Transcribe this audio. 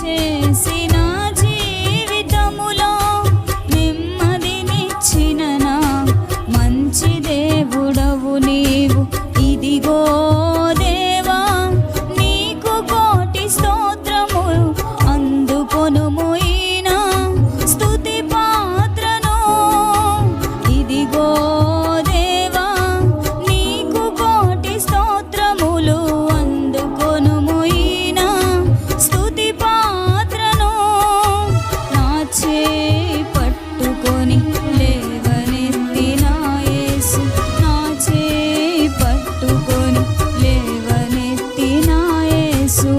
చేసి నా జీవితములో నెమ్మదినిచ్చిన నా మంచి దేవుడవు నీవు. ఇదిగో దేవా నీకు కోటి స్తోత్రములు, అందుకొనుము ఈనా స్తుతి పాత్రను. ఇదిగో దేవా నీకు కోటి స్తోత్రములు, అందుకొనుము ఈనా స్తుతి పాత్రను. నా చేయి పట్టుకొని లేవనెత్తిన యేసు, నా చేయి పట్టుకొని లేవనెత్తిన యేసు.